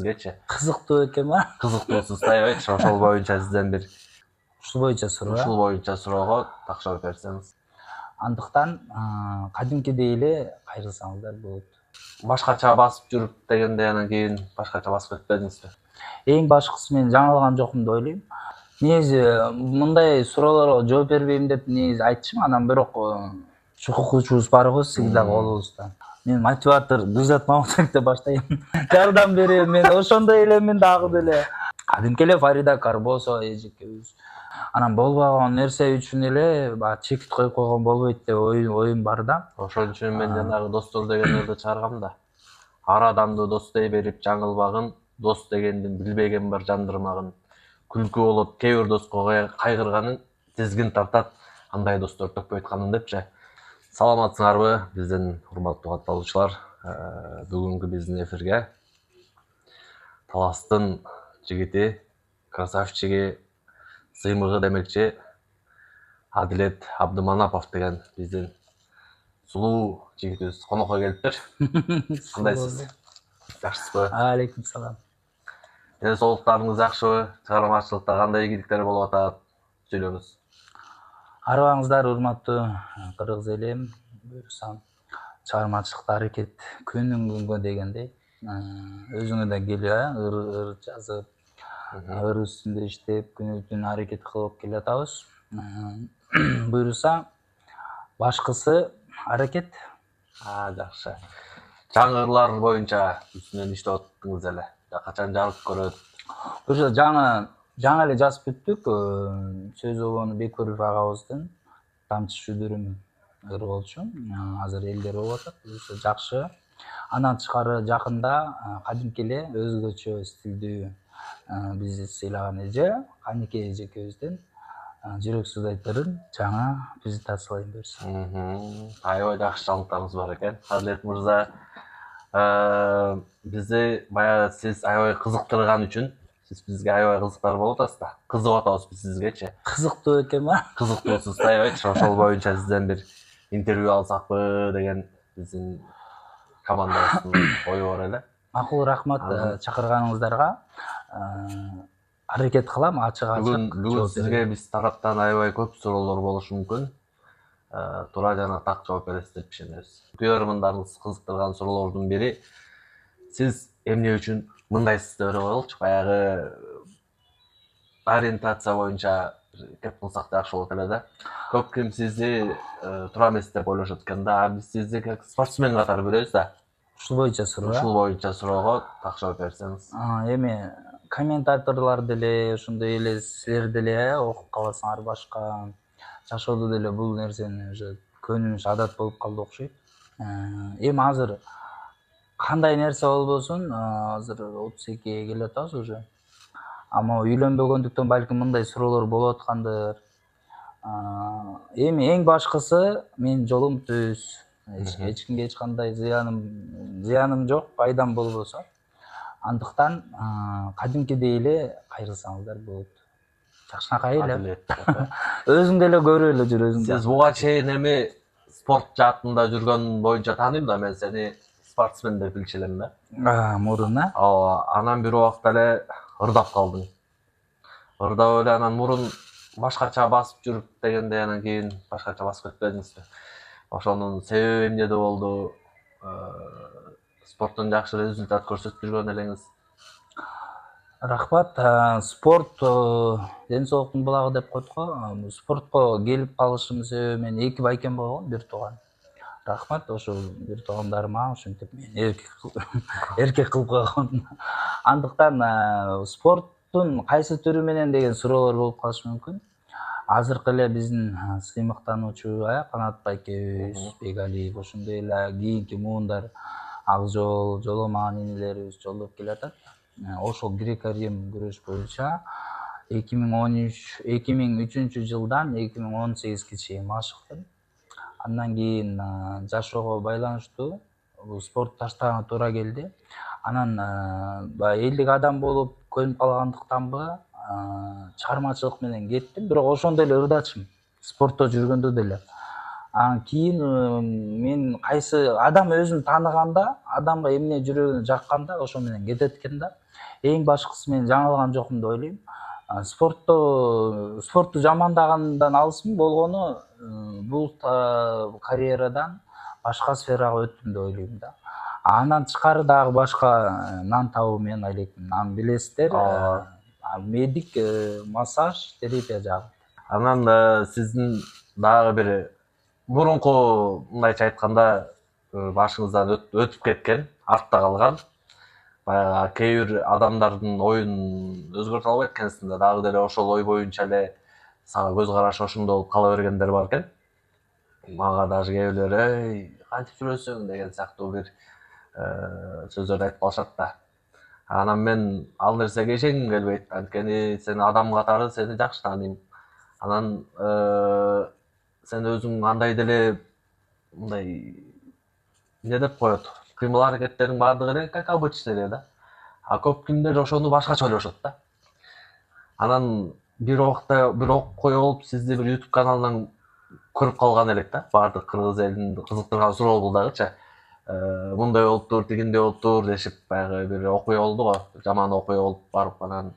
сизгечи? Кызыктуу экенби? Кызыктуусуз аябайчы. Ошол боюнча сизден бир Ушул боюнча суроо. ушул боюнча суроого так жооп берсеңиз. Андыктан кадимкидей эле кайрылсаңыздар болот. Башкача басып жүрүп дегенде анан кийин башкача басып өтпөдүңүзбү? Эң башкысы мен жаңылган жокмун деп ойлойм. Негизи мындай суроолорго жооп бербейм деп негизи айтчумун, анан бирок чукучубуз барбыз всегда колубузда. Мен мотиватор Гүлзат Мамытбектен баштайм. Жардам берем, мен ошондой элемин дагы деле. Кадимки эле Фарида Карбосова эжекебиз. Анан болбогон нерсе үчүн эле баягы чекит коюп койгон болбойт деп оюм бар да. Ошон үчүн мен жанагы достор дегендерди чыгаргам да. Ар адамды дос дей берип жаңылбагын, дос дегендин билбеген бар жандырмагын. Күлкү болот, кээ бир доско кайгырганын тизгин тартат, андай достор төкпөйт канын депчи. Саламатсыңарбы биздин урматтуу катталуучулар? Бүгүнкү биздин эфирге Таластын жигити, красавчиги, сыймыгы демекчи Адилет Абдыманапов деген биздин сулуу жигитибиз конокко келиптир. Кандайсыз? Жакшысызбы? Алейкум салам. Ден соолуктарыңыз жакшыбы? Чыгармачылыкта кандай ийгиликтер болуп атат? Сүйлөңүз. Арыбаңыздар урматтуу кыргыз элем, буюрса чыгармачылыкта аракет күнүн күнгө дегендей өзүңө да келип ыр жазып, ыр үстүндө иштеп, күнү түн аракет кылып келатабыз. Буюрса башкысы аракет. Жакшы. Жаңы ырлар боюнча үстүнөн иштеп аттыңыз эле. Качан жарык көрөт? Буюрса жаңы эле жазып бүттүк. Сөз обону Бекбөрүв агабыздын Тамчы шүдүрүм ыр болчу. Азыр элдер болуп атат. Буюрса жакшы. Андан тышкары жакында кадимки эле өзгөчө стилдүү бизди сыйлаган эже Канике эжекебиздин Жүрөксүз айтырын жаңы презентациялайм буюрса. Аябай жакшы жаңылыктарыңыз бар экен. Адилет мырза, бизди баягы сиз аябай кызыктырган үчүн сиз бизге аябай кызыктар болуп атасыз да. Кызыгып атабыз биз сизгечи. Кызыктуу экенби? Кызыктуусуз аябайчы. Ошол боюнча сизден бир интервью алсакпы деген биздин командабыздын ою бар эле. Макул, рахмат чакырганыңыздарга. Аракет кылам ачык Бүгүн сизге биз тараптан аябай көп суроолор болушу мүмкүн. Туура жана так жооп бересиз деп ишенебиз. Көрөрмандарыңыз кызыктырган суроолордун бири, сиз эмне үчүн мындайсыз деп эле коелучу, баягы ориентация боюнча кеп кылсак жакшы болот эле да. Көп ким сизди туура эмес деп ойлошот экен да, биз сизди как спортсмен катары көрөбүз да. Ушул боюнча суроо. Ушул боюнча суроого так жооп берсеңиз. Эми комментаторлор деле ошондой эле силер деле окуп каласыңар башка жашоодо деле бул нерсени уже көнүмүш адат болуп калды окшойт. Эми азыр кандай нерсе болбосун, азыр 32-ге келатабыз уже. Ама үйлөнбөгөндүктөн балким мындай суроолор болуп аткандыр. Эми эң башкысы менин жолум түз. Эч кимге эч кандай зыяным жок, пайдам болбосо. Андыктан кадимкидей эле кайрылсаңыздар болот. Жакшынакай эле. Өзүң деле көрүп эле жүр өзүң. Сиз буга чейин эми спорт жаатында жүргөн боюнча тааныйм да, мен сени спортсмен деп билчү элем да. Мурун Ооба, анан бир убакта эле ырдап калдың. Ырдап эле анан мурун башкача басып жүрүп дегенде анан кийин башкача басып өтпөдүңүзбү? Ошонун себеби эмнеде болду? Спорттон жакшы результат көрсөтүп жүргөн элеңиз. Рахмат. Спорт ден соолуктун булагы деп коет го. Спортко келип калышымдын себеби мен 2 байкем болгон, бир тууган. Рахмат, ошол бир туугандарыма ошентип мени эркек кылып койгон. Андыктан спорттун кайсы түрү менен деген суроолор болуп калышы мүмкүн. Азыркы эле биздин сыймыктануучу Канат байкебиз, Бегалиев, ошондой эле кийинки муундар Акжол, Жоломаган инелерибиз жолдоп келатат. Ошол греко-рим күрөш боюнча 2013 жылдан 2018-ге чейин машыктым. Андан кийин жашоого байланыштуу бул спорт таштаганга туура келди. Анан баягы элдик адам болуп көнүп калгандыктанбы чыгармачылык менен кеттим, бирок ошондой эле ырдачымын. Спортто жүргөндө деле. Анан кийин мен кайсы адам өзүн тааныганда, адамга эмне жүрөгүнө жакканда ошо менен кетет экен да. Эң башкысы мен жаңылган жокмун деп ойлойм. Спортту жамандагандан алысмын, болгону бул карьерадан башка сферага өттүм деп ойлойм да. Андан тышкары дагы башка нан табуу менен айлекмин. Аны билесиздер, медик, массаж, терапия жагы. Анан сиздин дагы бир мурунку мындайча айтканда башыңыздан өтүп кеткен, артта калган баягы кээ бир адамдардын оюн өзгөртө албайт экенсиң да, дагы деле ошол ой боюнча эле сага көз карашы ошондой болуп кала бергендер бар экен. Мага даже кээ бирлери кантип сүрөсүң деген сыяктуу бир сөздөрдү айтып калышат да. Анан мен ал нерсеге ишенгим келбейт, анткени сен адам катары сени жакшы тааныйм. Анан сен өзүң андай деле мындай эмне деп коет, кыймыл аракеттериң баардыгы эле как обычный эле да. А көп кимдер ошону башкача ойлошот да. Анан бир убакта бир окуя болуп сизди бир YouTube каналынан көрүп калган элек да. Баардык кыргыз элин кызыктырган суроо бул дагычы. Мындай болуптур, тигиндей болуптур дешип баягы бир окуя болду го. Жаман окуя болуп барып анан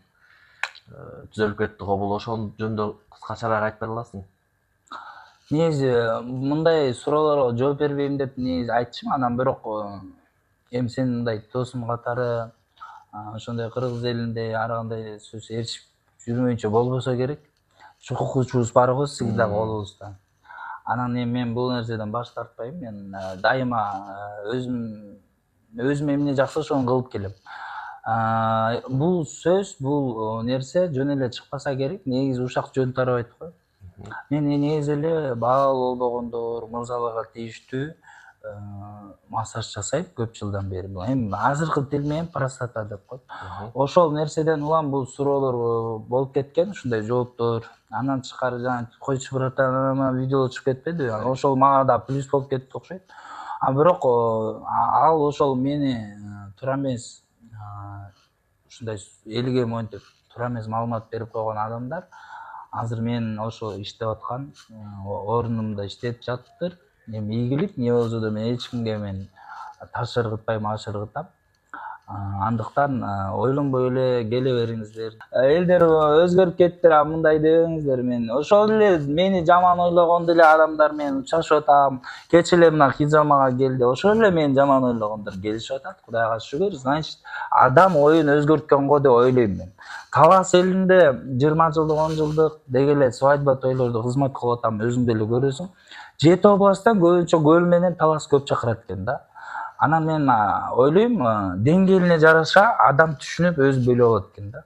түзөлүп кетти го. Бул ошол жөнүндө кыскачараак айтып бере аласың? Негизи мындай суроолорго жооп бербейм деп негизи айтчумун, анан бирок эми сен мындай досум катары ошондой кыргыз элинде ар кандай сөз ээрчип жүрмөйүнчө болбосо керек. Чукучубуз бар го сиздин дагы колубузда. Анан эми мен бул нерседен баш тартпайм. Мен дайыма өзүмө эмне жакса ошону кылып келем. Бул сөз, бул нерсе жөн эле чыкпаса керек. Негизи ушак жөн тарабайт го. Мен негизи эле бала болбогондор, мырзаларга тийиштүү массаж жасайм көп жылдан бери. Эми азыркы тил менен простата деп коет. Ошол нерседен улам бул суроолор болуп кеткен, ушундай жооптор. Андан тышкары жана койчу братанама видео чыгып кетпедиби? Ошол мага да плюс болуп кетти окшойт. Бирок ал ошол мени туура эмес ушундай элге монтип туура эмес маалымат берип койгон адамдар азыр мен ошо иштеп аткан ордунумда иштеп жатыптыр. Эми ийгилик эмне болсо да мен эч кимге мен таш ыргытпайм, аш ыргытам. Андыктан ойлонбой эле келе бериңиздер. Элдер өзгөрүп кеттир, мындай дебеңиздер. Мен ошол эле мени жаман ойлогон деле адамдар менен учурашып атам. Кеч эле мына хижамага келди. Ошол эле мени жаман ойлогондор келишип атат. Кудайга шүгүр. Значит, адам оюн өзгөрткөн го деп ойлойм мен. Талас элинде 20 жылдык, 10 жылдык деги эле свадьба тойлордо кызмат кылып атам, өзүң деле көрөсүң. Жети областтан көбүнчө көл менен талас көп чакырат экен да. Анан мен ойлойм, деңгээлине жараша адам түшүнүп өзү бөлүп алат экен да.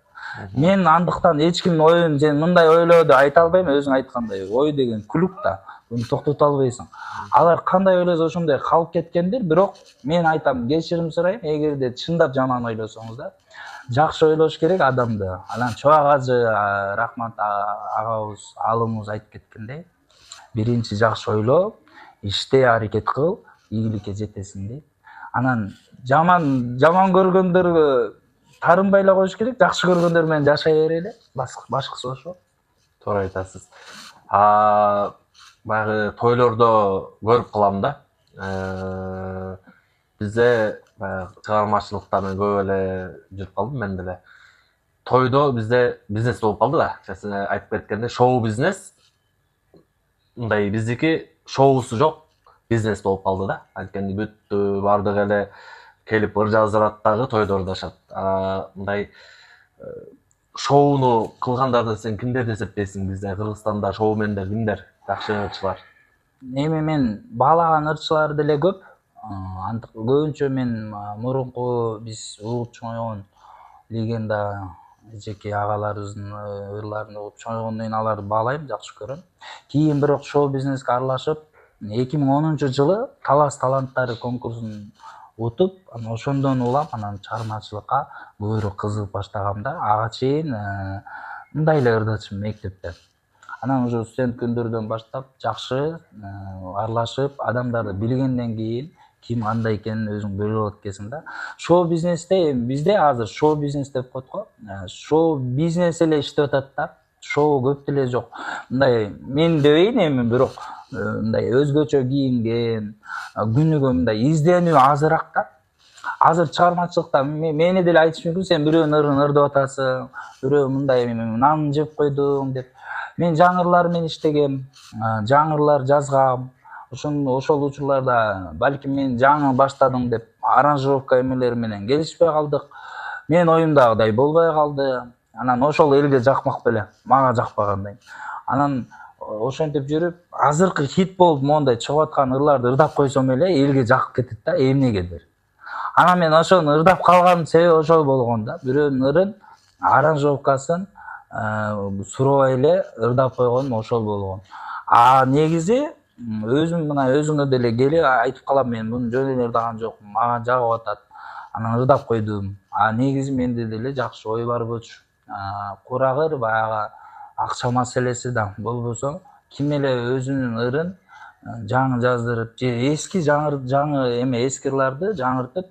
Мен андыктан эч кимдин оюн сен мындай ойло деп айта албайм, өзүң айткандай. Ой деген күлүк да, буну токтото албайсың. Алар кандай ойлосо ошондой калып кеткендир, бирок мен айтам, кечирим сурайм, эгерде чындап жаман ойлосоңуздар, жакшы ойлош керек адамды. Анан Чубак ажы рахмат агабыз, алымыбыз айтып кеткендей, биринчи жакшы ойло, иште аракет кыл, ийгиликке жетесиң дейт. Анан жаман көргөндөргө тарынбай эле коюш керек, жакшы көргөндөр менен жашай берели. Башкысы ошо. Туура айтасыз. Баягы тойлордо көрүп калам да. Бизде баягы чыгармачылыкта мен көп эле жүрүп калдым, мен деле. Тойдо бизде бизнес болуп калды да. Сен айтып кеткендей, шоу бизнес. Мындай биздики шоусу жок, бизнес болуп калды да. Анткени бүт бардык эле келип ыр жаздырат дагы тойдордошот. Мындай шоуну кылгандарды сен кимдерди эсептейсиң? Бизде Кыргызстанда шоумендер кимдер? Жакшы ырчылар. Эми мен баалаган ырчылар деле көп. Көбүнчө мен мурунку биз угуп чоңойгон легенда эжеке агаларыбыздын ырларын угуп чоңойгондон кийин аларды баалайм, жакшы көрөм. Кийин бирок шоу бизнеске аралашып 2010-жылы Талас таланттары конкурсун утуп, анан ошондон улам анан чыгармачылыкка көбүрөөк кызыгып баштагам да. Ага чейин мындай эле ырдачмын мектепте. Анан уже студент күндөрдөн баштап жакшы аралашып, адамдарды билгенден кийин ким кандай экенин өзүң бөлүп алат экенсиң да. Шоу бизнесте, бизде азыр шоу бизнес деп коет го. Шоу бизнес эле иштеп атат да. шоу көп деле жок. Мындай мен дебейин эми, бирок мындай өзгөчө кийинген, күнүгө мындай изденүү азыраак да. Азыр чыгармачылыкта мени деле айтышы мүмкүн, сен бирөөнүн ырын ырдап атасың, бирөө мындай нан жеп койдуң деп. Мен жаңырлар менен иштегем, жаңырлар жазгам. Ошол учурларда балким мен жаңы баштадым деп аранжировка эмелери менен келишпей калдык. Менин оюмдагыдай болбой калды. Анан ошол элге жакмак беле, мага жакпагандай. Анан ошентип жүрүп, азыркы хит болуп моундай чыгып аткан ырларды ырдап койсом эле элге жакып кетет да, эмнегедир. Анан мен ошону ырдап калганымдын себеби ошол болгон да. Бирөөнүн ырын, аранжировкасын сурабай эле ырдап койгонум ошол болгон. Негизи өзүм мына өзүңөр деле келип айтып калам, мен муну жөн эле ырдаган жокмун, мага жагып атат. Анан ырдап койдум. Негизи менде деле жакшы ой бар болчу. Курагыр баягы акча маселеси да болбосо, ким эле өзүнүн ырын жаңы жаздырып, же эски жаңы эме эски ырларды жаңыртып,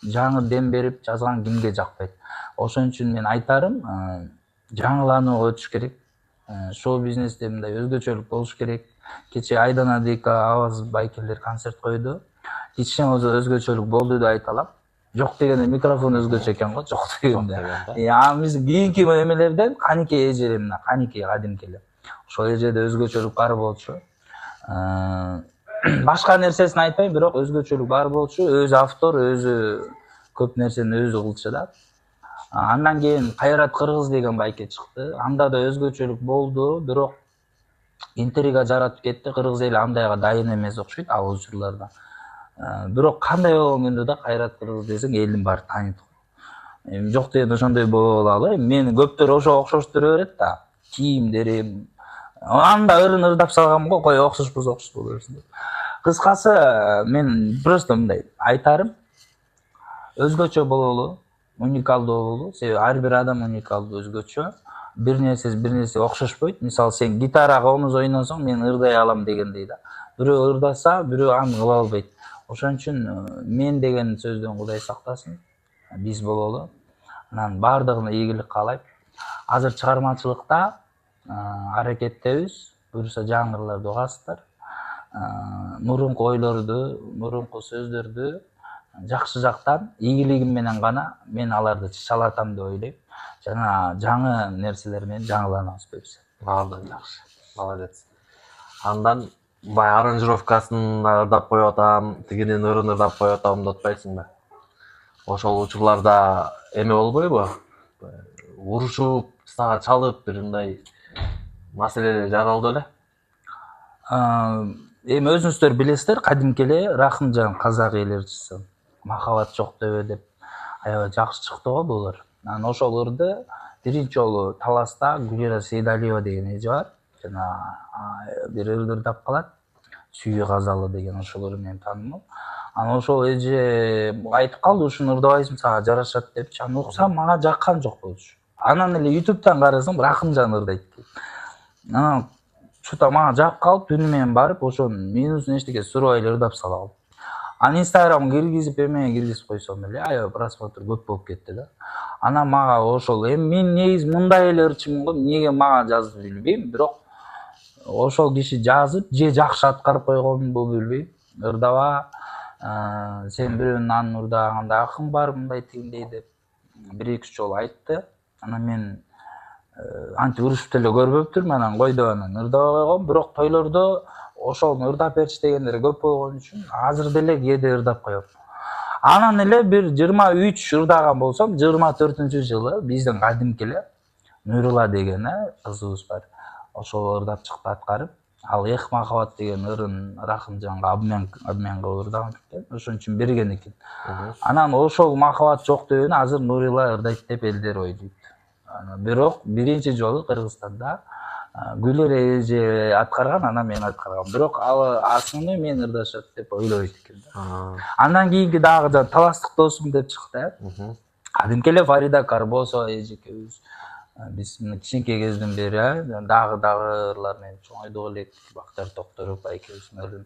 жаңы дем берип жазган кимге жакпайт. Ошон үчүн мен айтарым, жаңыланууга өтүш керек. Шоу бизнесте мындай өзгөчөлүк болуш керек. Кечээ Айдана Дика Аваз байкелер концерт койду. Кичине болсо өзгөчөлүк болду деп айта алам. Жок дегенде микрофон өзгөчө экен го, жок дегенде. Биз кийинки эмелерден каники эже эле, мына каники кадимки эле. Ошол эжеде өзгөчөлүк бар болчу. Башка нерсесин айтпайм, бирок өзгөчөлүк бар болчу. Өзү автор, өзү көп нерсени өзү кылчу да. Андан кийин Кайрат Кыргыз деген байке чыкты. Анда да өзгөчөлүк болду, бирок интрига жаратып кетти. Кыргыз эли андайга дайын эмес окшойт ал учурларда. Бирок кандай болгон күндө да Кайрат Кыргыз десең элдин баары тааныйт. Жок дегенде ошондой боло алалы. Мени көптөр ошого окшоштура берет да. Кийимдерим, анда ырын ырдап салгам го, кой окшош болсо окшош боло берсин деп. Кыскасы, мен просто мындай айтарым, өзгөчө бололу, уникалдуу бололу. Себеби ар бир адам уникалдуу, өзгөчө. Бир нерсеси окшошпойт. Мисалы, сен гитара комуз ойносоң, мен ырдай алам дегендей да. Бирөө ырдаса, бирөө аны кыла албайт. Ошон үчүн мен деген сөздөн Кудай сактасын, биз бололу. Анан баардыгына ийгилик каалайм. Азыр чыгармачылыкта аракеттебиз. Буюрса жаңырларды угасыздар. Мурунку ойлорду, мурунку сөздөрдү жакшы жактан ийгилигим менен гана мен аларды чалатам деп ойлойм. Жана жаңы нерселер менен жаңыланабыз берсе. Абдан жакшы. Молодец. Андан бай аранжировкасын ырдап коюп атам, тигинин ырын ырдап коюп атам деп атпайсыңбы? Ошол учурларда эме болбойбу? Урушуп, сага чалып, бир мындай маселелер жаралды эле. Эми өзүңүздөр билесиздер, кадимки эле Рахымжан казак элерчиси Махабат жок дөбө деп аябай жакшы чыкты го булар. Анан ошол ырды биринчи жолу Таласта Гүлира Сейдалиева деген эже бар. Жана бир ырды ырдап калат. Сүйүү казалы деген ошол ыры менен таанымал. Анан ошол эже айтып калды, ушуну ырдабайсың, сага жарашат депчи. Аны уксам мага жаккан жок болчу. Анан эле YouTube'дан карасам Рахымжан ырдайт дейт. Анан чута мага жагып калып, түнү менен барып, ошонун минусун эчтеке сурабай эле ырдап сала калдым. Анан Instagram киргизип койсом эле аябай просмотр көп болуп кетти да. Анан мага ошол мен негизи мындай эле ырчымын го, эмнеге мага жазды билбейм, бирок ошол киши жазып, же жакшы аткарып койгонбу билбейм. Ырдаба, сен бирөөнүн анын ырдаганда акың бар, мындай тигиндей деп 1-2 жолу айтты. Анан мен антип урушуп деле көрбөптүрмүн, анан койду, анан ырдабай койгом, бирок тойлордо ошону ырдап берчи дегендер көп болгон үчүн азыр деле кээде ырдап коем. Анан эле бир 23 ырдаган болсом, 24-жылы биздин кадимки эле Нурила деген кызыбыз бар. Ошол ырдап чыкты аткарып. Ал Эх Махабат деген ырын Рахымжанга обмен кылып ырдаган экен. Ошон үчүн берген экен. Анан ошол Махабат жок дебени азыр Нурила ырдайт деп элдер ойлойт. Бирок биринчи жолу Кыргызстанда Гүлира эже аткарган, анан мен аткаргам. Бирок ал асыны мен ырдашат деп ойлойт экен да. Андан кийинки дагы Таластык досум деп чыкты. Кадимки эле Фарида Карбосова эжекебиз. Биз кичинекей кезден бери дагы ырлар менен чоң ойдук элек. Бактар Токторов байкебиздин ырын.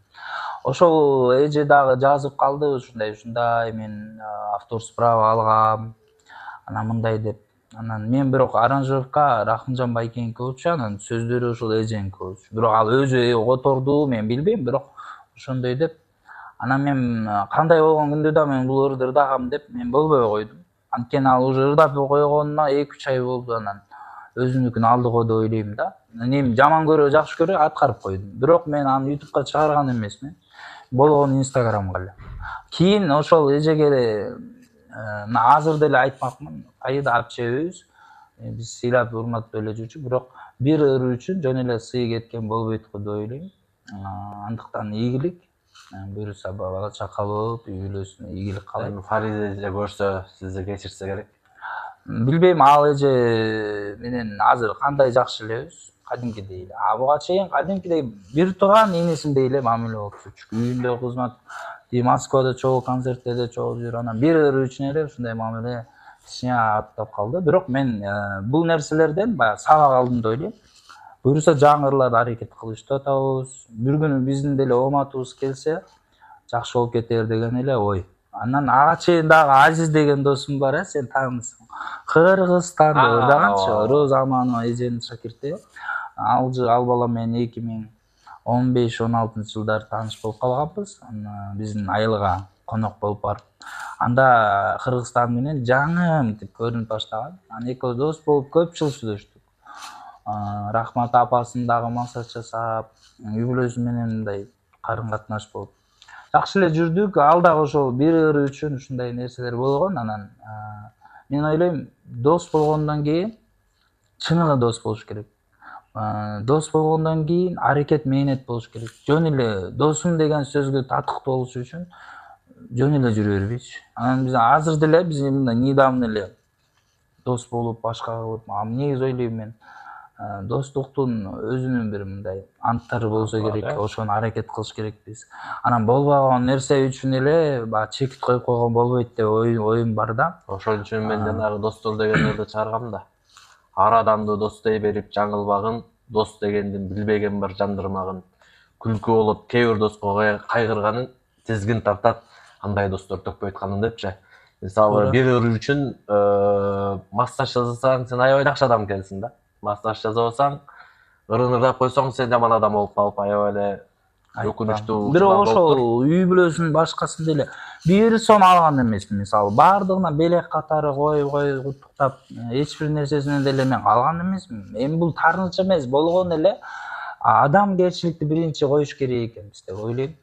Ошол эже дагы жазып калды, ушундай мен авторский право алгам. Анан мындай деп Анан мен бирок аранжировка Рахымжан Байкеники болчу, анан сөздөрү ушул Эженики болчу. Бирок ал өзү которду, мен билбейм, бирок ошондой деп. Анан мен кандай болгон күндө да мен бул ырды ырдагам деп мен болбой койдум. Анткени ал уже ырдап койгонуна 2-3 ай болду, анан өзүнүкүн алды го деп ойлойм да. Эми жаман көрө, жакшы көрө аткарып койдум. Бирок мен аны YouTubeга чыгарган эмесмин. Болгону Instagramга эле. Кийин ошол эжеге азыр деле айтмакмын, кайда алып чебейбиз. Биз сыйлап урматтап эле жүрчү, бирок бир ыры үчүн жөн эле сый кеткен болбойт го деп ойлойм. Андыктан ийгилик, буюрса бала чака болуп, үй бүлөсүнө ийгилик каалайм. Эми Фариде эже көрсө, сизди кечирсе керек. Билбейм, ал эже менен азыр кандай жакшы элебиз, кадимкидей эле. Буга чейин кадимкидей бир тууган инесиндей эле мамиле болуп жүрчүк. Үйүндө кызмат, Москвада чогуу концерттерде чогуу жүр. Анан бир ыры үчүн эле ушундай мамиле кичине аптап калды. Бирок мен бул нерселерден баягы сабак алдым деп ойлойм. Буюрса жаңы ырларды аракет кылып атабыз. Бир күнү биздин деле ооматыбыз келсе, жакшы болуп кетер деген эле ой. Анан ага чейин дагы Азиз деген досум бар, сен таанысың. Кыргызстанда ырдаганчы, Роза Аманова эженин шакирти. Ал бала менен 2015-16 жылдары тааныш болуп калганбыз. Биздин айылга конок болуп барып, анда Кыргызстан менен жаңы мынтип көрүнүп баштаган. Анан экөөбүз дос болуп көп жыл сүйлөштүк. Рахмат апасын дагы массаж жасап, үй бүлөсү менен мындай карын катнаш болуп жакшы эле жүрдүк. Ал дагы ошол бир ыры үчүн ушундай нерселер болгон. Анан мен ойлойм, дос болгондон кийин чыныгы дос болуш керек. Дос болгондон кийин аракет, мээнет болуш керек. Жөн эле досум деген сөзгө татыктуу болуш үчүн жөн эле жүрө бербейчи. Анан биз азыр деле биз мындай недавно эле дос болуп, башка кылып, негизи ойлойм мен достуктун өзүнүн бир мындай анттары болсо керек, ошону аракет кылыш керекпиз. Анан болбогон нерсе үчүн эле баягы чекит коюп койгон болбойт деп оюм бар да. Ошол үчүн мен жанагы достор дегендерди чыгаргам да. Ар адамды дос дей берип жаңылбагын, дос дегендин билбеген бар жандырмагын. Күлкү болот кээ бир доско кайгырганын, тизгин тартат андай достор төкпөйт канын депчи. Мисалы бир ыры үчүн массаж жасасаң, сен аябай жакшы адам экенсиң да. Массаж жасабасаң, ырын ырдап койсоң, сен жаман адам болуп калып, аябай эле өкүнүчтүү. Бирок ошол үй бүлөсүнүн башкасын деле бир сом алган эмесмин. Мисалы баардыгына белек катары коюп куттуктап, эч бир нерсесинен деле мен калган эмесмин. Эми бул таарынча эмес, болгон эле адамгерчиликти биринчи коюш керек экенбиз деп ойлойм.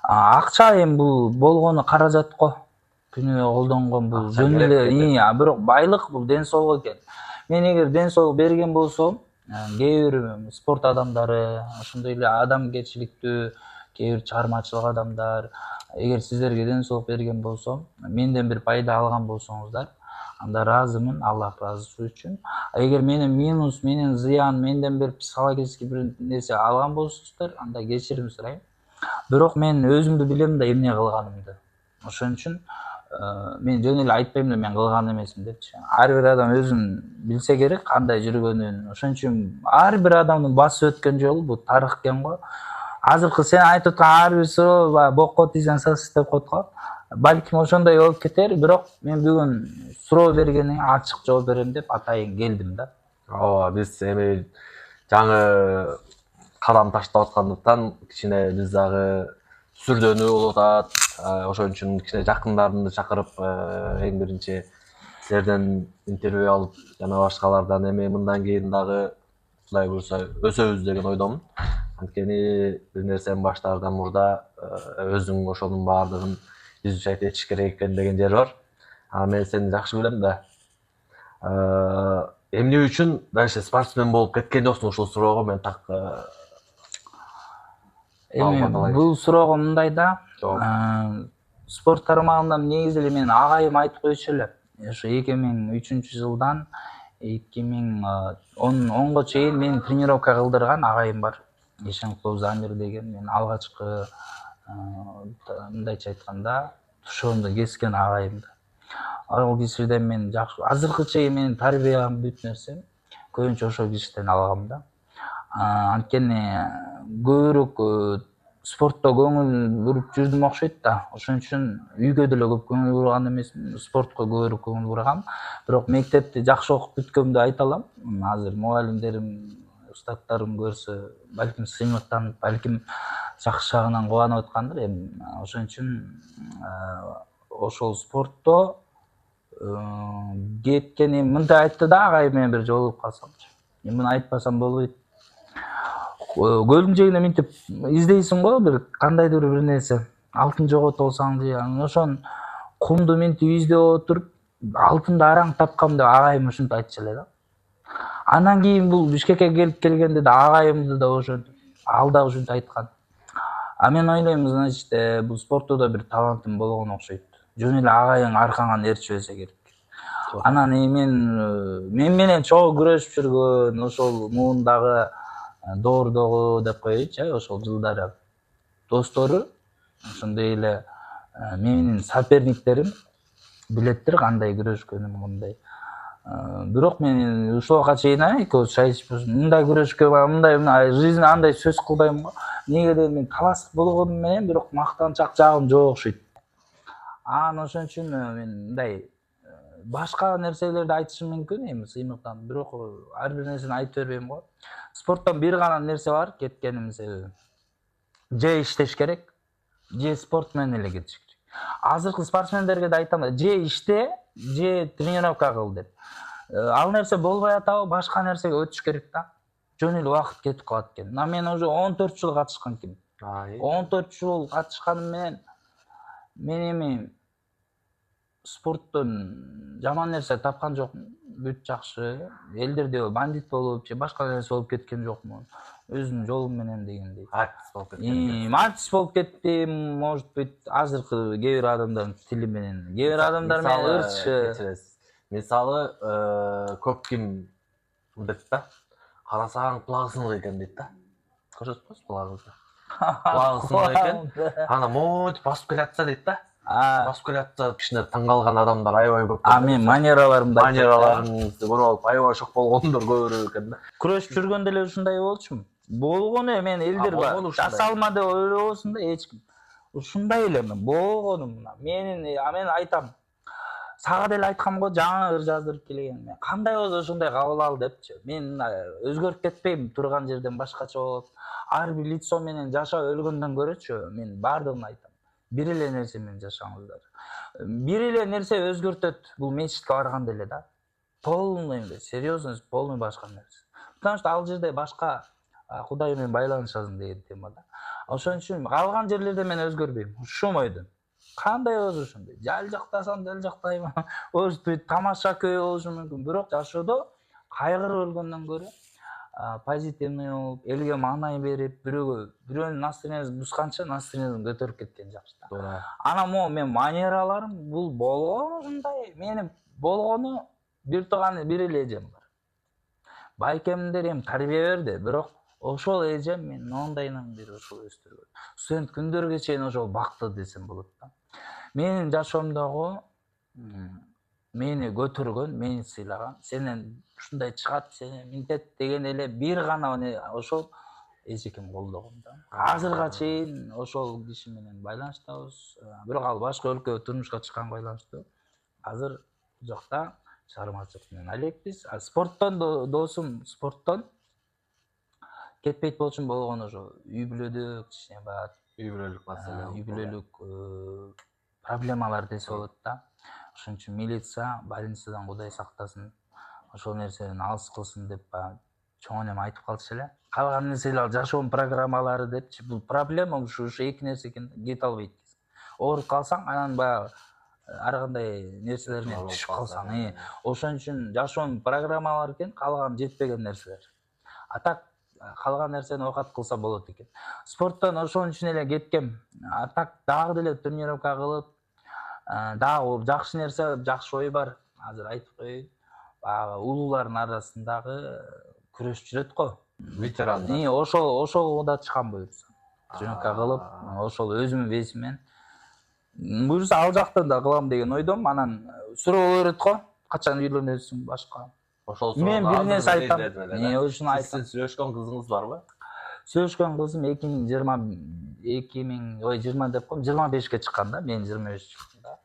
Акча эми бул болгону каражат го. Күнүгө колдонгон бул жөн эле, бирок байлык бул ден соолук экен. Мен эгер ден соолук берген болсом, кээ бир спорт адамдары, ошондой эле адамгерчиликтүү кээ бир чыгармачылык адамдар, эгер сиздерге ден соолук берген болсом, менден бир пайда алган болсоңуздар, анда ыраазымын, Аллах ыраазы үчүн. Эгер менин минус, менин зыян, менден бир психологический бир нерсе алган болсоңуздар, анда кечирим сурайм. Бирок мен өзүмдү билем да эмне кылганымды. Ошон үчүн мен жөн эле айтпайм да мен кылган эмесмин депчи. Ар бир адам өзүн билсе керек кандай жүргөнүн. Ошон үчүн ар бир адамдын басып өткөн жолу бул тарых экен го. Азыркы сен айтып аткан ар бир суроо бокко тийсең сыз деп коет го. Балким ошондой болуп кетер, бирок мен бүгүн суроо бергениңе ачык жооп берем деп атайын келдим да. Ооба, биз эми жаңы кадам таштап аткандыктан кичине биз дагы сүрдөнүү болуп атат. Ошон үчүн кичине жакындарымды чакырып, эң биринчи силерден интервью алып, жана башкалардан эми мындан кийин дагы Кудай буйрса өсөбүз деген ойдомун. Анткени бир нерсени баштаардан мурда өзүң ошонун баардыгын изучать этиш керек экен деген жери бар. Мен сени жакшы билем да. Эмне үчүн дальше спортсмен болуп кеткен жоксуң, ушул суроого мен так эми бул суроого мындай да, спорт тармагында негизи эле менин агайым айтып койчу эле. Ошо 2003 жылдан 2010го чейин мени тренировка кылдырган агайым бар. Ешенкулов Замир деген, мен алгачкы мындайча айтканда тушоомду кескен агайым да. Ал кишиден мен жакшы, азыркы чейин менин тарбиям бүт нерсем көбүнчө ошол кишиден алгам да. Анткени көбүрөөк спортто көңүл буруп жүрдүм окшойт да. Ошон үчүн үйгө деле көп көңүл бурган эмесмин, спортко көбүрөөк көңүл бургам. Бирок мектепти жакшы окуп бүткөмдү айта алам. Азыр мугалимдерим, устаттарым көрсө, балким сыймыктанып, балким жакшы жагынан кубанып аткандыр. Эми ошон үчүн ошол спортто кеткен, эми мындай айтты да агайым менен бир жолугуп калсамчы. Эми муну айтпасам болбойт. Көлдүн жээгинде минтип издейсиң го, бир кандайдыр бир нерсе, алтын жоготуп алсаң же, ошон кумду минтип издеп отуруп, алтынды араң тапкам деп агайым ушинтип айтчу эле да. Андан кийин бул Бишкекке келип келгенде да агайымды да ошентип, ал да ушинтип айткан. Мен ойлойм, значит, бул спортто да бир талантым болгон окшойт. Жөн эле агайың аркаңан ээрчибесе керек. Анан мен менен чогуу күрөшүп жүргөн ошол муундагы Доордогу деп коеюнчу, ошол жылдары достору, ошондой эле менин соперниктерим билеттир кандай күрөшкөнүм, мындай. Бирок мен ушуга чейин экөөбүз шайышып, мындай күрөшкө, мындай жизнь андай сөз кылбайм го. Эмнеге мен талас болгону менен бирок мактанчак жагым жок окшойт. Анан ошон үчүн мен мындай башка нерселерди айтышым мүмкүн, эми сыймыктанып, бирок ар бир нерсени айтып бербейм го. Спорттон бир гана нерсе бар кеткеним себеби. Же иштеш керек, же спорт менен эле кетиш керек. Азыркы спортсмендерге да айтам, же иште, же тренировка кыл деп. Ал нерсе болбой атабы, башка нерсеге өтүш керек да. Жөн эле убакыт кетип калат экен. Мен уже 14 жыл катышкан экенмин. 14 жыл катышканым менен мен эми спорттон жаман нерсе тапкан жокмун. Бүт жакшы. Элдерде бандит болуп же башка нерсе болуп кеткен жокмун. Өзүмдүн жолум менен дегендей. Артист болуп кеткен. Артист болуп кеттим, может быть, азыркы кээ бир адамдардын стили менен. Кээ бир адамдар менен ырчы. Мисалы, көп ким дейт да, карасаң кулагы сынык экен дейт да. Көрсөтпөйсүз кулагыңызды? Кулагы сынык экен. Ана монтип басып келатса дейт да. Басып келатса кичине таң калган адамдар аябай көп. Мен манераларымды көрүп алып аябай шок болгондор көбүрөөк экен да. Күрөшүп жүргөндө эле ушундай болчумун. Болгону мен элдер бар. Жасалма деп ойлобосун да эч ким. Ушундай эле мен болгонум. Мен айтам. Сага деле айткам го, жаңы ыр жаздырып келген. Мен кандай болсо ошондой кабыл ал депчи. Мен өзгөрүп кетпейм, турган жерден башкача болот. Ар бир лицо менен жашап өлгөндөн көрөчү, мен бардыгын айтам. Бир эле нерсе менен жашаңыздар. Бир эле нерсе өзгөртөт. Бул мечитке барганда эле да. Полный эле, серьезно, полный башка нерсе. Потому что ал жерде башка Кудай менен байланышасың деген тема да. Ошон үчүн калган жерлерде мен өзгөрбөйм. Ушул ойдон. Кандай болсо ошондой. Жал жактасам жал жактайм. Может, тамаша көй болушу мүмкүн. Бирок жашоодо кайгырып өлгөндөн көрө позитивный болуп, элге маанай берип, бирөөнүн настроениясын бузганча настроениясын көтөрүп кеткен жакшы да. Анан мен манераларым бул болгону ушундай. Менин болгону бир тууган бир эле эжем бар. Байкемдер эми тарбие берди, бирок ошол эжем мен 10дайынан бери ошол өстүргөн. Студент күндөргө чейин ошол бакты десем болот да. Менин жашоомдогу мени көтөргөн, мени сыйлаган, сенен ушундай чыгат, сени минтет деген эле бир гана ошол эжекем колдогон да. Азырга чейин ошол киши менен байланыштабыз. Бирок ал башка өлкөгө турмушка чыкканга байланыштуу. Азыр жакта чыгармачылык менен алекпиз. Спорттон досум, спорттон кетпейт болчумун болгону ошо үй бүлөдө кичине бар. Үй бүлөлүк маселе. Үй бүлөлүк проблемалар десе болот да. Ошон үчүн милиция, больницадан Кудай сактасын, ошол нерседен алыс кылсын деп чоң энем айтып калчу эле. Калган нерселер жашоонун программалары депчи. Бул проблема ушу эки нерсе экен, кете албайт. Ооруп калсаң, анан баягы ар кандай нерселер менен түшүп калсаң, ошон үчүн жашоонун программалары экен, калган жетпеген нерселер. А так калган нерсени окат кылса болот экен. Спорттон ошон үчүн эле кеткем. А так дагы деле тренировка кылып, дагы жакшы нерсе, жакшы ой бар. Азыр айтып коеюн. Баягы улуулардын арасындагы күрөш жүрөт го. Ветеран. Ошол да чыккан буюрса. Тренировка кылып, ошол өзүмдүн весиммен буюрса ал жактан да кылам деген ойдомун. Анан суроо берет го, качан үйлөнөсүң башка. Ошол мен бир нерсе айтам. Ушуну айтам. Сүйлөшкөн кызыңыз барбы? Сөйлөшкөн кызым 2020 деп коем, 25ке чыкканда, мен 25 чыкканда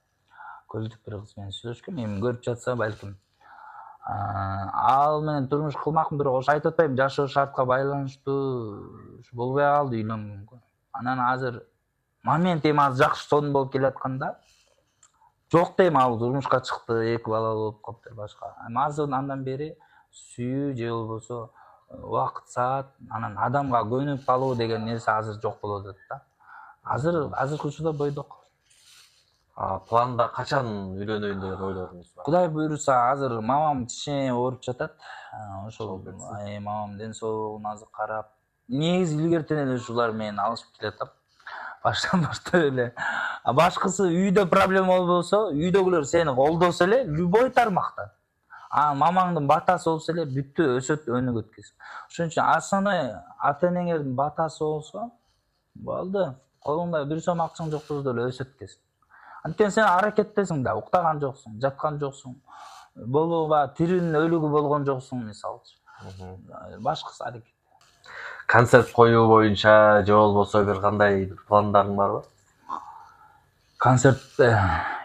көзлүк бир кыз менен сүйлөшкөм. Эми көрүп жатса балким ал менен турмуш кылмакмын, бирок ошо айтып атпайбы, жашоо шартка байланыштуу болбой калды, үйлөнгөнгө. Анан азыр момент эми азыр жакшы сонун болуп келатканда жок дейм, ал турмушка чыкты, 2 балалуу болуп калыптыр башка. Эми андан бери сүйүү же болбосо убакыт саат, анан адамга көнүп калуу деген нерсе азыр жок болуп атат да. Азыркы учурда бойдок. Планда качан үйлөнөйүн деген ойлоруңуз бар? Кудай буйруса, азыр мамам кичине ооруп жатат. Ошол мамам ден соолугуна азыр карап, негизи илгертен эле ушулар менен алышып келатам. Баштан баштап эле. Башкысы үйдө проблема болбосо, үйдөгүлөр сени колдосо эле любой тармакта. Мамаңдын батасы болсо эле бүттү, өсөт, өнүгөт кез. Ошон үчүн основной ата-энеңердин батасы болсо, болду. Колуңда бир сом акчаң жок болсо деле өсөт кез. Анткени сен аракеттесиң да, уктаган жоксуң, жаткан жоксуң. Болбогу тиринин өлүгү болгон жоксуң, мисалчы. Башкысы аракет. Концерт коюу боюнча же болбосо бир кандай пландарың барбы? Концерт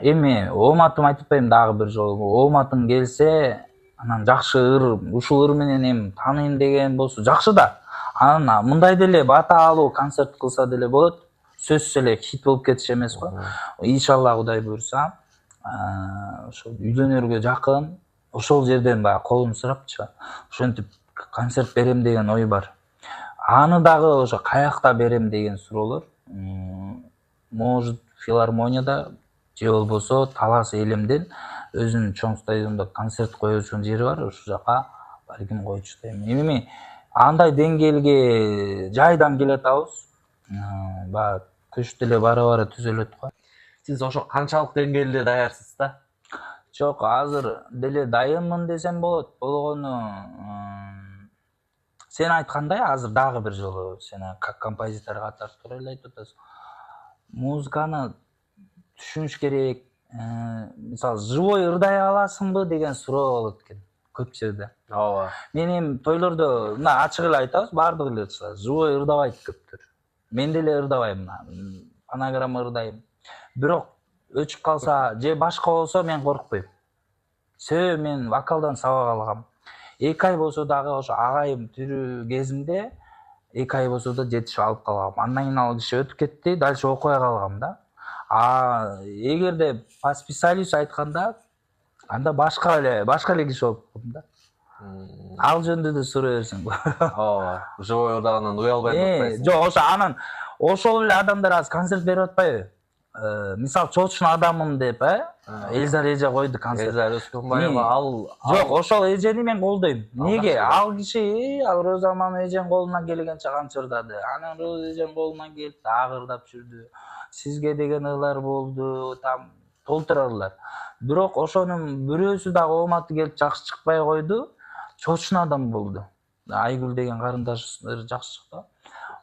эми ооматым айтып атпайбы дагы бир жолу. Ооматың келсе, анан жакшы ушул ыр менен эми тааныйм деген болсо жакшы да. Анан мындай деле бата алуу концерт кылса деле болот. Сөзсүз эле хит болуп кетиш эмес го. Иншалла Кудай буйруса, ошол үйлөнөргө жакын, ошол жерден баягы колун сурапчы, ошентип концерт берем деген ой бар. Аны дагы ошо каякта берем деген суроолор. Может, филармонияда же болбосо Талас элемден өзүнүн чоң стадиондо концерт коюшун жери бар, ошол жака балким койчу дейм. Эми андай деңгээлге жайдан келе атабыз. Баягы көчүп деле бара түзөлөт го. Сиз ошо канчалык деңгээлде даярсыз да? Жок, азыр деле дайынмын десем болот. Болгону сен айткандай, азыр дагы бир жолу сен как композитор катары туура эле айтып атасың. Музыканы түшүнүш керек. Мисалы, живой ырдай аласыңбы деген суроо болот экен көп жерде. Ооба. Мен эми тойлордо мына ачык эле айтабыз, баардык эле живой ырдабайт көптөр. Мен деле ырдабайм, фонограмма ырдайм. Бирок өчүп калса же башка болсо мен коркпойм. Себеби мен вокалдан сабак алгам. 2 ай болсо дагы ошо агайым тирүү кезимде 2 ай болсо да жетишип алып калгам. Андан кийин ал киши өтүп кетти, дальше окуй калгам да. Эгерде по специалисту айтканда, анда башка эле киши болуп калдым да. Ал жөнүндө да сурай берсең. Ооба. Живой ырдагандан уялбай атпайсың. Жок, ошо анан ошол эле адамдар азыр концерт берип атпайбы? Мисалы, чоочун адаммын деп, Элзар эже койду концерт. Элзар Өскөнбаева ал Жок, ошол эжени мен колдойм. Неге? Ал киши Роза Ман эженин колунан келгенче канча ырдады. Анан Роза эженин колунан келип дагы ырдап жүрдү. Сизге деген ырлар болду, там толтура ырлар. Бирок ошонун бирөөсү дагы ооматы келип жакшы чыкпай койду. Чоочун адам болду. Айгүл деген карындашыбыз жакшы чыкты.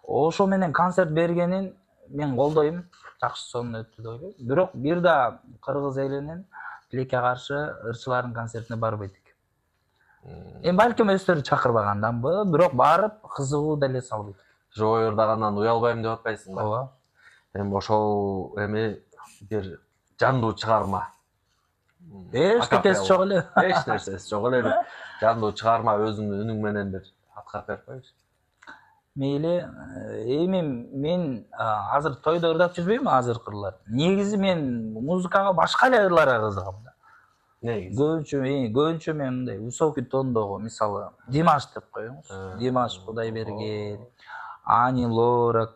Ошо менен концерт бергенин мен колдойм. Жакшы сонун өттү деп ойлойм. Бирок бир да кыргыз элинин тилекке каршы ырчылардын концертине барбайт экен. Эми балким өздөрү чакырбаганданбы, бирок барып кызыгуу деле салбайт. Живой ырдагандан уялбайм деп атпайсың ба? Ооба. Эми ошол бир жандуу чыгарма. Эч нерсеси жок эле. Эч нерсеси жок эле. Жандуу чыгарма өзүңдүн үнүң менен бир аткарып берип койчу. Мейли, эми мен азыр тойдо ырдап жүрбөйм, азыркы ырлар. Негизи мен музыкага башка эле ырларга кызыгам да. Негизи. Көбүнчө мен мындай высокий тондогу, мисалы, Димаш деп коюңуз. Димаш Кудайберген, Ани Лорак,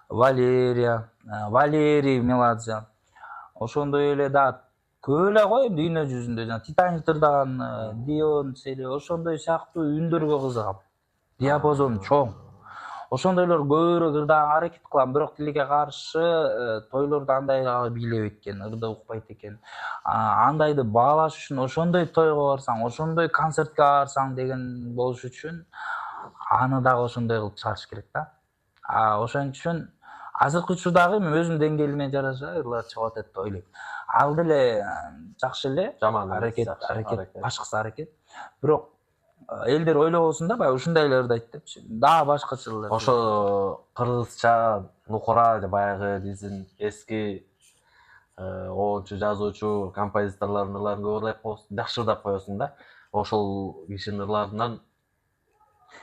Валерия, Валерий Меладзе. Ошондой эле да көп эле го дүйнө жүзүндө, жана Титаник ырдаган Дион Сели, ошондой сыяктуу үндөргө кызыгам. Диапазон чоң. Ошондойлор көбүрөөк ырдаган аракет кылам, бирок тилекке каршы тойлордо андай бийлебейт экен, ырды укпайт экен. Андайды баалаш үчүн ошондой тойго барсаң, ошондой концертке барсаң деген болуш үчүн аны дагы ошондой кылып чыгарыш керек да. Ошон үчүн азыркы учурдагы мен өзүмдүн деңгээлиме жараша ырлар чыгып атат деп ойлойм. Ал деле жакшы эле, Жаман аракет, башкысы аракет. Бирок элдер ойлобосун да, баягы ушундайларды айт депчи. Дагы башкачалар. Ошо кыргызча нукура баягы биздин эски оочу, жазуучу, композиторлордун ырларын көп ырдап коесуң, жакшы ырдап коесуң да. Ошол кишинин ырларынан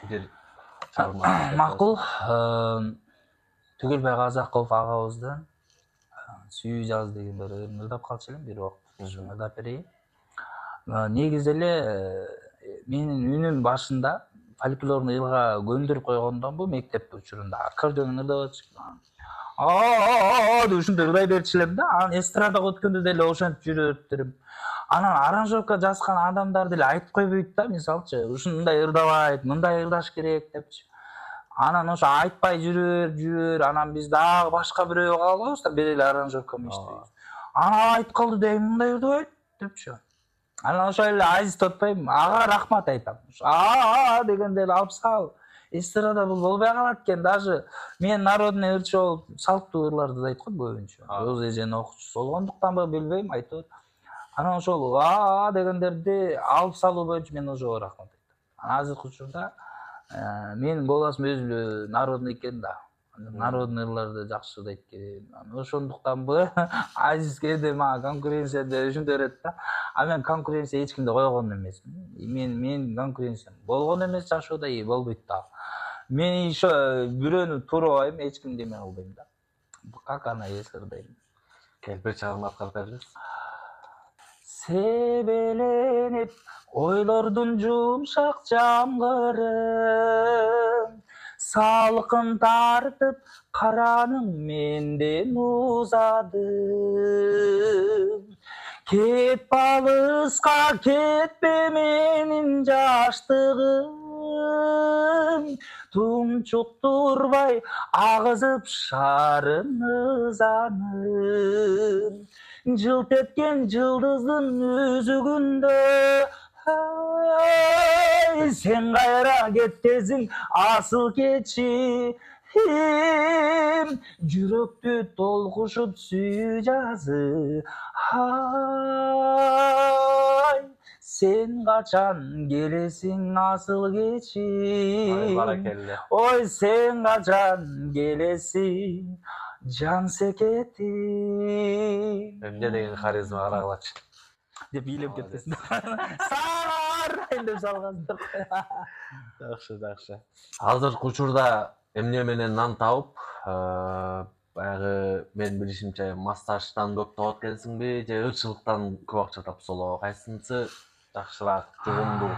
бир чыгарма. Макул. Түгелбай Казаков агабыздан Сүйүү жаз деген бир ырын ырдап калчу элем, бир убакыт ошону ырдап берейин. Негизи эле менин үнүм башында фольклорный ырга көндүрүп койгондон бул мектеп учурунда аккордеон ырдап атышып деп ушинтип ырдай берчү элем да. Анан эстрадага өткөндө деле ошентип жүрө бериптирим. Анан аранжировка жазган адамдар деле айтып койбойт да, мисалчы ушундай ырдабайт, мындай ырдаш керек депчи. Анан ошо айтпай жүрөр, анан биз дагы башка бирөөгө калабыз да, бир эле аранжировка менен иштейбиз. Анан айтып калды дейм, мындай ырдабайт депчи. Анан ошо эле азиз тотпойм, ага рахмат айтам. Дегенде эле алып сал. Эстрада бул болбой калат экен, даже мен народный ырчы болуп салттуу ырларды айт го көбүнчө. Өз эженин окуучусу болгондуктанбы билбейм, әйтеуир. Анан ошол дегендерди алып салуу боюнча мен ошого рахмат айтам. Азыркы учурда менин голосум өзү народный экен да. Народный ырларды жакшы ырдайт экен. Ошондуктанбы Азиз кээде мага конкуренцияда ушинтип берет да. А мен конкуренция эч кимди койгон эмесмин. Мен конкуренция болгон эмес жашоодо, болбойт да. Мен еще бирөөнү туурабайм, эч кимди эме кылбайм да. Как она если ырдайм. Кел бир чыгарма аткарып бериңиз. Себеленип ойлордун жумшак жамгыры, салкын тартып караның менден узады. Кетпе алыска, кетпе менин жаштыгым, тумчуктурбай агызып шарын ызанын. Жылт эткен жылдыздын үзүгүндө сен кайра кеткесиң асыл кечи, жүрөктү толкушуп сүйүү жазы. Сен качан келесиң асыл кечи, Баракелде. ой сен качан келесиң жан секетим. Эмне деген харизма карагылачы. Деп бийлеп кетесиң. Саар деп салгансың. Жакшы. Азыркы учурда эмне менен нан табып, баягы мен билишимче массаждан көп табат экенсиңби, же ырчылыктан көп акча тапсалоо, кайсынысы жакшыраак, жугумдуу?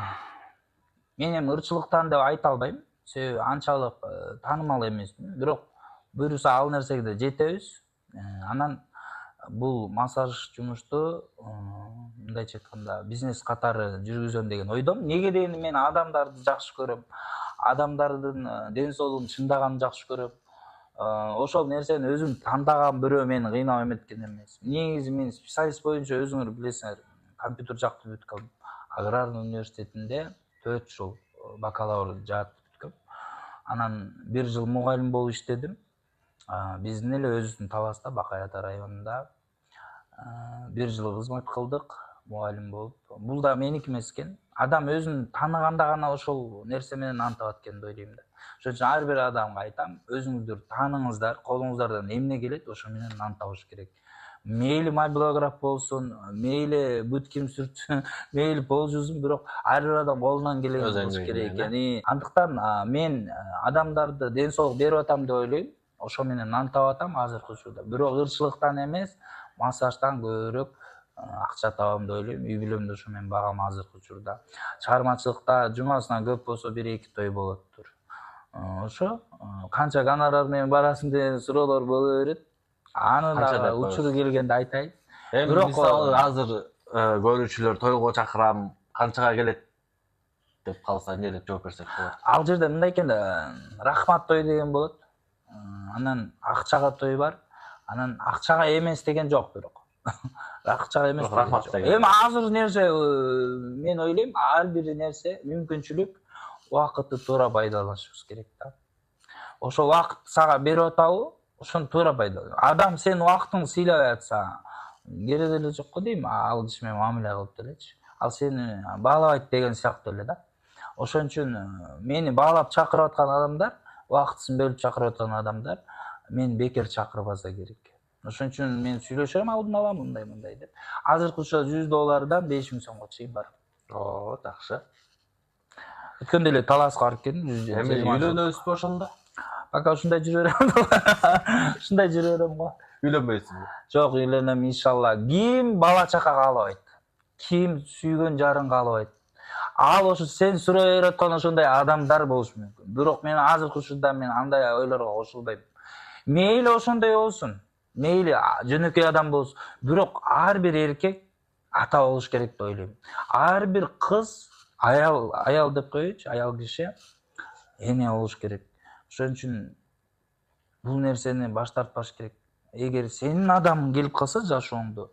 Мен эми ырчылыктан деп айта албайм. Себеби анчалык таанымал эмесмин. Бирок буюрса ал нерсеге да жетебиз. Анан бул массаж жумушту мындайча айтканда бизнес катары жүргүзөм деген ойдомун. Неге дегенде мен адамдарды жакшы көрөм. Адамдардын ден соолугун чындаганын жакшы көрөм. Ошол нерсени өзүм тандаган бирөө мени кыйнап эметкен эмес. Негизи мен специалист боюнча өзүңөр билесиңер, компьютер жакты бүткөм. Аграрный университетинде 4 жыл бакалавр жаат бүткөм. Анан 1 жыл мугалим болуп иштедим. Биздин эле өзүбүздүн Таласта, Бакай Ата районунда 1 жыл кызмат кылдык, мугалим болуп. Бул да меники эмес экен. Адам өзүн тааныганда гана ошол нерсе менен нан табат экен деп ойлойм да. Ошон үчүн ар бир адамга айтам, өзүңүздөр тааныңыздар, колуңуздардан эмне келет, ошо менен нан табыш керек. Мейли мобилограф болсун, мейли бүтким сүртсүн, мейли пол жуузун, бирок ар бир адам колунан келени кылыш керек экен. Андыктан мен адамдарды ден соолук берип атам деп ойлойм. Ошо менен нан таап атам азыркы учурда. Бирок ырчылыктан эмес, массаждан көбүрөөк акча табам деп ойлойм. Үй бүлөмдү ошо менен багам азыркы учурда. Чыгармачылыкта жумасына көп болсо 1-2 той болоттур. Ошо канча гонорар менен барасың деген суроолор боло берет. Аны да учуру келгенде айтайын. Эми мисалы азыр көрүүчүлөр тойго чакырам, канчага келет деп калса эмне деп жооп берсек болот? Ал жерде мындай экен да, рахмат той деген болот. Анан акчага той бар. Анан акчага эмес деген жок бирок. Акчага эмес рахмат деген. Эми азыр нерсе мен ойлойм, ар бир нерсе мүмкүнчүлүк убакытты туура пайдаланышыбыз керек да. Ошол убакытты сага берип атабы, ошону туура пайдалан. Адам сен убактыңды сыйлабай атса, кереги эле жок го дейм, ал киши менен мамиле кылып делечи. Ал сени баалабайт деген сыяктуу эле да. Ошон үчүн мени баалап чакырып аткан адамдар, убактысын бөлүп чакырып аткан адамдар мени бекер чакырбаса керек. Ошон үчүн мен сүйлөшөм алдын ала мындай деп. Азыркы ошо $100 5.000 сомго чейин бар. О, жакшы. Өткөндө эле таласка барып келдим. Эми үйлөнөбүзбү ошондо? Пока ушундай жүрө берем. Ушундай жүрө берем го. Үйлөнбөйсүңбү? Жок, үйлөнөм иншалла. Ким бала чака каалабайт? Ким сүйгөн жарын каалабайт? Ал ошо сен сурай берип аткан ошондой адамдар болушу мүмкүн. Бирок мен азыркы учурда мен андай ойлорго кошулбайм. Мейли ошондой болсун. Мейли жөнөкөй адам болсун. Бирок ар бир эркек ата болуш керек деп ойлойм. Ар бир кыз, аял деп коеюнчу, аял киши эне болуш керек. Ошон үчүн бул нерсени баш тартпаш керек. Эгер сенин адамың келип калса жашооңдо,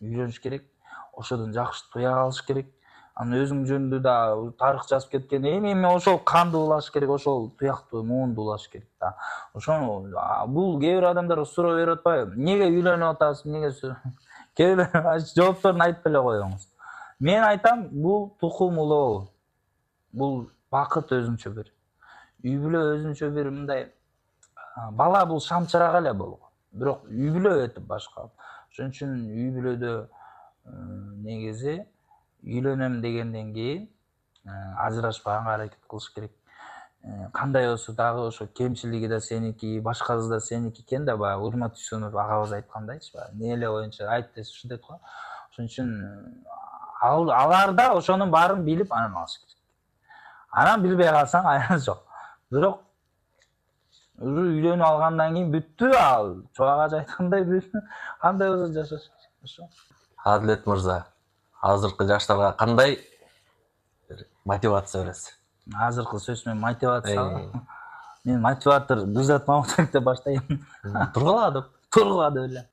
үйлөнүш керек. Ошодон жакшы туя алыш керек. Анан өзүң жөнүндө да тарых жазып кеткен. Эми ошол канды улаш керек, ошол туяктуу муунду улаш керек да. Ошону бул кээ бир адамдар суроо берип атпайбы? Эмнеге үйлөнүп атасыз? Эмнеге? Кээ бир жоопторун айтып эле коюңуз. Мен айтам, бул тукум улоо. Бул бакыт өзүнчө бир. Үй бүлө өзүнчө бир мындай бала бул шам чырак эле болгон. Бирок үй бүлө өтүп башка. Ошон үчүн үй бүлөдө негизи үйлөнөм дегенден кийин ажырашпаганга аракет кылыш керек. Кандай болсо дагы ошо кемчилиги да сеники, башка кыз да сеники экен да, баягы Урмат Дүйсөнов агабыз айткандайчы, эмне эле боюнча айт десе ушу дейт го. Ошон үчүн алар да ошонун баарын билип анан алыш керек. Анан билбей калсаң аяны жок. Бирок үйлөнүп алгандан кийин бүттү, ал чубак ажы айткандай кандай болсо жашаш керек. Ошо. Адилет мырза, азыркы жаштарга кандай мотивация бересиз? Азыркы сөз менен мотивация. Мен мотиватор Гүлзат Мамытов деп баштайм. Тургула деп эле.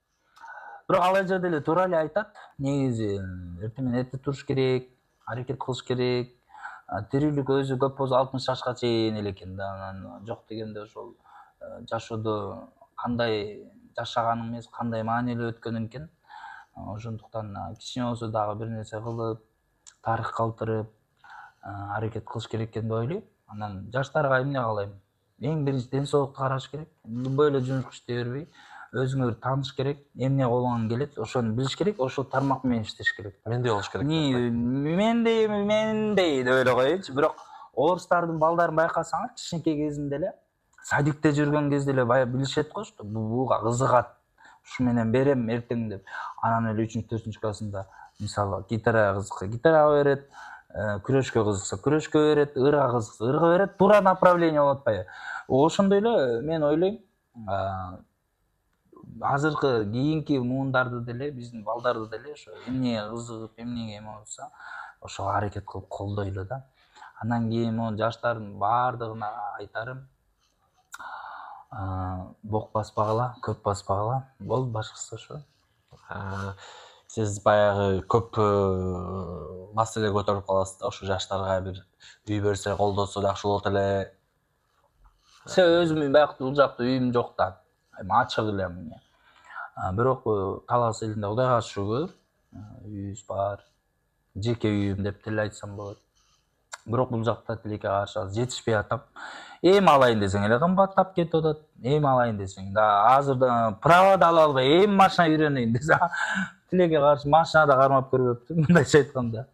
Бирок ал жерде эле туура эле айтат. Негизи эртең менен эрте туруш керек, аракет кылыш керек. Тирүүлүк өзү көп болсо 60 жашка чейин эле экен да. Анан жок дегенде ошол жашоодо кандай жашаганың эмес, кандай маанилүү өткөнүң экен. Ошондуктан кичине болсо дагы бир нерсе кылып, тарых калтырып, аракет кылыш керек экен деп ойлойм. Анан жаштарга эмне каалайм? Эң биринчи ден соолукту караш керек. Любой эле жумуш иштей бербей, өзүңө бир тааныш керек. Эмне колуңан келет, ошону билиш керек, ошол тармак менен иштеш керек. Мендей болуш керек. Мендей деп эле коеюнчу. Бирок орустардын балдарын байкасаңар, кичинекей кезинде эле, садикте жүргөн кезде эле баягы билишет го, что буга кызыгат. Ушу менен берем эртең деп. Анан эле 3-4 классында мисалы гитарага кызыкса гитарага берет, күрөшкө кызыкса күрөшкө берет, ырга кызыкса ырга берет, туура направление болуп атпайбы? Ошондой эле мен ойлойм, азыркы кийинки муундарды деле, биздин балдарды деле ошо эмнеге кызыгып, эмнеге эме болсо, ошого аракет кылып колдойлу да. Андан кийин могу жаштардын баардыгына айтарым, бок баспагыла, көп баспагыла. Болду, башкысы ошо. Сиз баягы көп маселе көтөрүп каласыз да, ошо жаштарга бир үй берсе, колдосо жакшы болот эле. Өзүм баягы бул жакта үйүм жок да. Ачык эле эмне. Бирок Талас элинде Кудайга шүгүр, үйүбүз бар. Жеке үйүм деп деле айтсам болот. Бирок бул жакта тилекке каршы жетишпей атам. Эми алайын десең эле кымбаттап кетип атат. Эми алайын десең да азырда права да ала албай, эми машина үйрөнөйүн десе, тилекке каршы машина да кармап көрбөптүр, мындайча айтканда.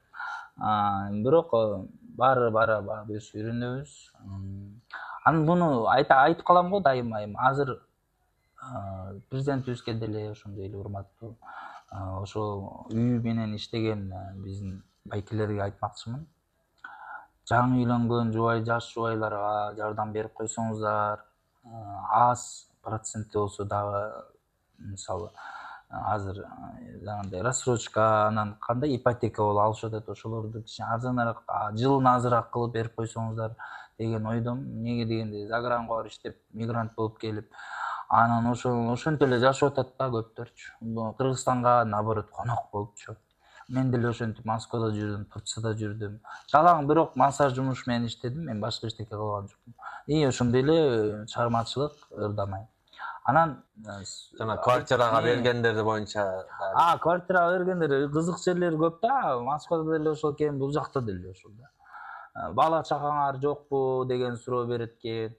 Бирок бара биз үйрөнөбүз. Анан буну айтып калам го дайыма. Азыр президентибизге деле ошондой эле урматтуу ошол үй менен иштеген биздин байкелерге айтмакчымын. Жаңы үйлөнгөн жаш жубайларга жардам берип койсоңуздар, аз процентти болсо дагы, мисалы азыр жаңандай рассрочка, анан кандай ипотека болуп алышып атат, ошолорду кичине арзаныраак, жылын азыраак кылып берип койсоңуздар деген ойдомун. Эмнеге дегенде загранга барып иштеп, мигрант болуп келип, анан ошентип эле жашап атат да көптөрчү. Кыргызстанга наоборот конок болупчу. Мен деле ошентип Москвада жүрдүм, Турцияда жүрдүм. Жалаң бирок массаж жумуш менен иштедим, мен башка эчтеке кылган жокмун. Ошондой эле чыгармачылык ырдамай. Анан жана квартирага бергендер боюнча квартирага бергендер кызык жерлери көп да. Москвада деле ошол экен, бул жакта деле ошол да. бала чагаңар жокпу деген суроо берет экен.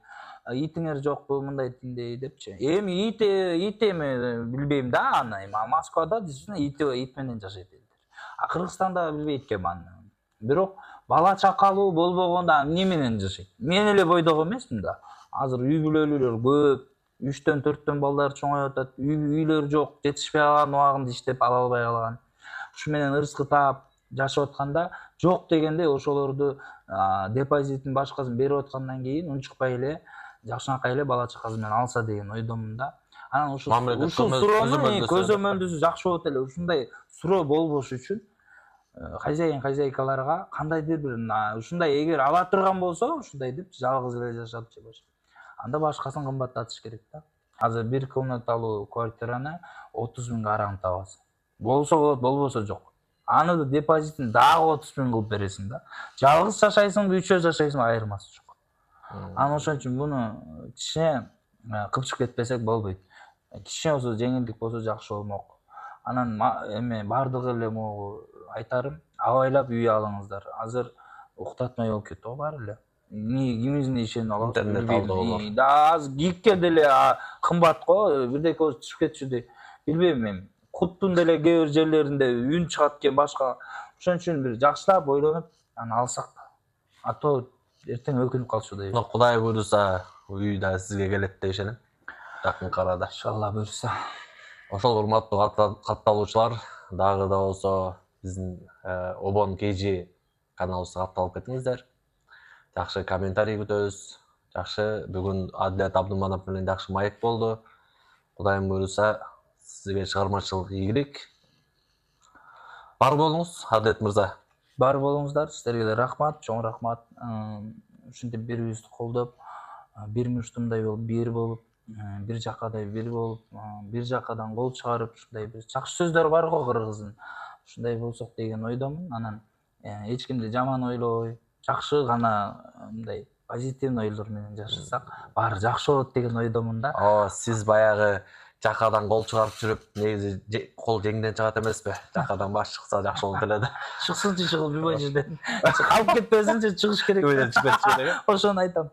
Итиңер жокпу мындай тиндей депчи. Эми ит эми билбейм да аны. Москвада действительно ит менен жашайт элдер. Кыргызстанда билбейт экенмин аны. Бирок бала чакалуу болбогондо эмне менен жашайт? Мен эле бойдок эмесмин да. Азыр үй бүлөлүүлөр көп, 3төн 4төн балдар чоңоюп атат, үйлөр жок, жетишпей калган убагында иштеп ала албай калган. Ушу менен ырыскы таап жашап атканда жок дегенде ошолорду депозитин башкасын берип аткандан кийин унчукпай эле жакшынакай эле бала чакасы менен алса деген ойдомун да. Анан ушул суроону көзөмөлдүсү жакшы болот эле. Ушундай суроо болбош үчүн хозяйкаларга кандайдыр бир ушундай эгер ала турган болсо ушундай деп жалгыз эле жашап жибериш. Анда башкасын кымбаттатыш керек да. Азыр бир комнаталуу квартираны 30 миңге араң табасың. Болсо болот, болбосо жок. Аны депозитин дагы 30 миң кылып бересиң да. Жалгыз жашайсыңбы, үчөө жашайсыңбы айырмасы жок. Анан ошон үчүн муну кичине кылчып кетпесек болбойт. Кичине болсо жеңилдик болсо жакшы болмок. Анан эме бардыгы эле могу айтарым, абайлап үй алыңыздар. Азыр уктатмай болуп кетти баары эле. Кимиңизге ишенип алабыз? Интернет алдоо бар. Да, азыр гикке деле кымбат го, бирдеке болсо түшүп кетчү. Билбейм мен. Куттун деле кээ бир жерлеринде үн чыгат экен башка. Ошон үчүн бир жакшылап ойлонуп аны алсак. Ато эртең өкүнүп калчу дейм. Кудай буйруса үй да сизге келет деп ишенем. Жакын арада. Иншалла буйруса. Ошол урматтуу катталуучулар, дагы да болсо биздин Обон KG каналыбызга катталып кетиңиздер. Жакшы комментарий күтөбүз. Жакшы, бүгүн Адилет Абдуманов менен жакшы маек болду. Кудайым буйруса сизге чыгармачылык ийгилик. Бар болуңуз, Адилет мырза. Бар болуңуздар, сиздерге да рахмат, чоң рахмат. Ушинтип бири-бирибизди колдоп, бир муштумдай болуп, бир болуп, бир жакадай бир болуп, бир жакадан кол чыгарып, ушундай бир жакшы сөздөр бар го кыргыздын. Ушундай болсок деген ойдомун. Анан эч кимди жаман ойлобой, жакшы гана мындай позитивный ойлор менен жашасак, баары жакшы болот деген ойдомун да. Ооба, сиз баягы жакадан кол чыгарып жүрүп, негизи кол жеңден чыгат эмеспи? Жакадан баш чыкса жакшы болот эле да. Чыксынчы чыгып жүрбөй жерден. Калып кетпесинчи чыгыш керек. Өйдөн чыгып кетиш керек. Ошону айтам.